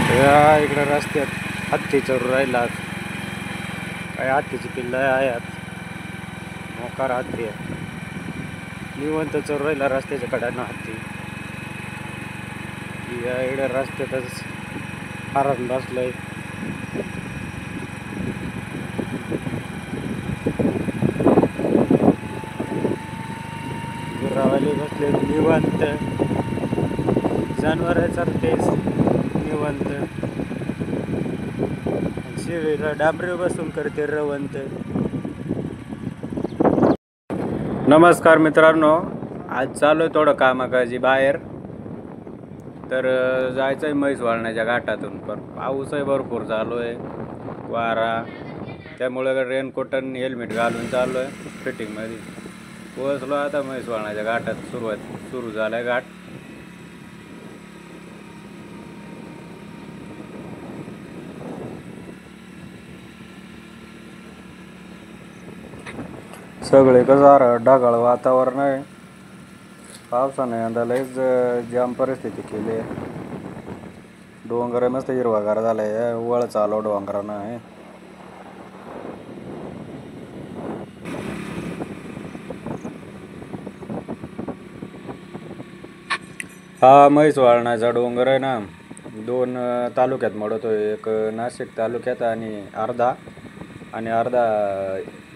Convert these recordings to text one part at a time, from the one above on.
या इकडे रस्त्यात हत्ती चरू राहिलात. काय हत्तीची पिल्लं आहेत, मोकार हत्ती आहे. निवंत चरू राहिला रस्त्याच्या कड्यानं हत्ती. या इकडे रस्त्यातच हरण बसलंय. गुरावाले बसले निवांत, जनावरांसारखे निवांत. शिवीला डांबरे बसून करते रवंत. नमस्कार मित्रांनो, आज चालू आहे थोडं कामाकाजी बाहेर. तर जायचं आहे म्हैस वाळण्याच्या घाटातून, पण पाऊसही भरपूर चालू आहे, वारा. त्यामुळे रेनकोट आणि हेल्मेट घालून चालू आहे फिटिंगमध्ये. पोहोचलो आता म्हैस वाळण्याच्या घाटात. सुरू झाला आहे घाट. सगळे कसं ढगाळ वातावरण आहे. पावसाने यंदा लईच जाम परिस्थिती केली आहे. डोंगर मस्त हिरवागार झाला आहे, वळ चालू डोंगरानं आहे. हा म्हैस वाळण्याचा डोंगर आहे ना, 2 तालुक्यात मोडतो. एक नाशिक तालुक्यात आणि अर्धा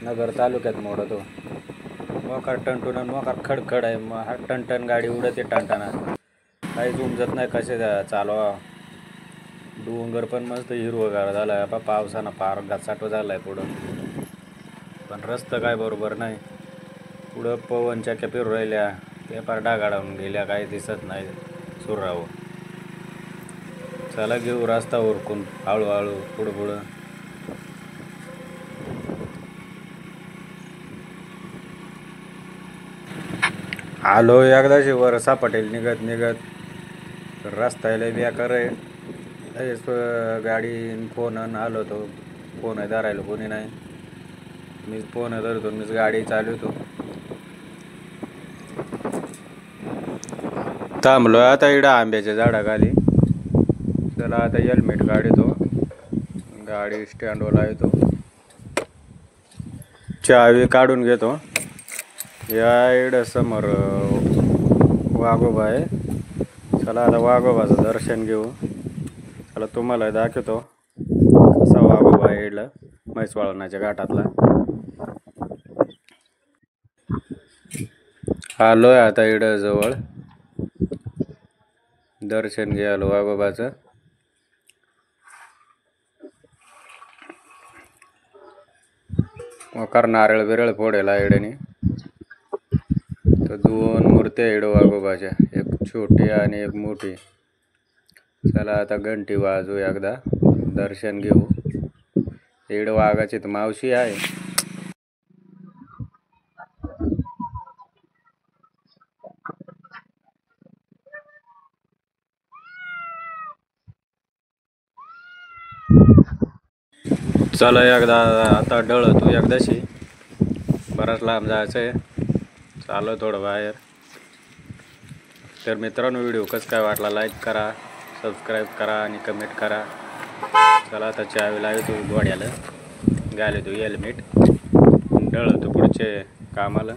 नगर तालुक्यात मोडतो. मोकार टणटून आणि मोकार खडखड आहे. हा टणटण गाडी उडते टणटणा, काहीच उमजत नाही कसे चालवा. डोंगर पण मस्त हिरवगार झाला आहे. पावसानं फार घातसाट झाला आहे पुढं, पण रस्ता काय बरोबर नाही. पुढं पवनच्या फिरू राहिल्या, ते फार डागाडावून गेल्या, काही दिसत नाही सुरावं. चला घेऊ रस्ता उरकून हळूहळू पुढं. आलो एकदाशी वर सापटेल निघत रस्त्याला बेकार आहे. गाडी फोन आलो तो, फोन आहे धरायला कोणी नाही. मीच फोन धरतो, मीच गाडी चालवतो. थांबलो आता इकडं आंब्याच्या झाडाखाली. चला आता हेल्मेट काढतो, गाडी स्टँडवर येतो, चावी काढून घेतो. या इकडं समोर वाघोबा आहे. चला आता वाघोबाचं दर्शन घेऊ. चला तुम्हाला दाखवतो कसा वाघोबा आहे इकडं म्हैस वाळण्याच्या घाटातला. आलोय आता इकडं जवळ, दर्शन घ्यायला वाघोबाचं. मकार नारळ बिरळ फोडेला इडनी. तर 2 मूर्त्या इकडं वाघोबाच्या, एक छोटी आणि एक मोठी. चला आता घंटी वाजू, एकदा दर्शन घेऊ. इकडं वाघाची तर मावशी आहे. चला एकदा आता डळतो एकदाशी, बराच लांब जायचं आहे. चालू थोडं बाहेर. तर मित्रांनो, व्हिडिओ कसं काय वाटला लाईक करा, सबस्क्राईब करा आणि कमेंट करा. चला आता चावी लावतो घोड्याला, घालतो हेल्मेट, डळतो पुढचे कामाला.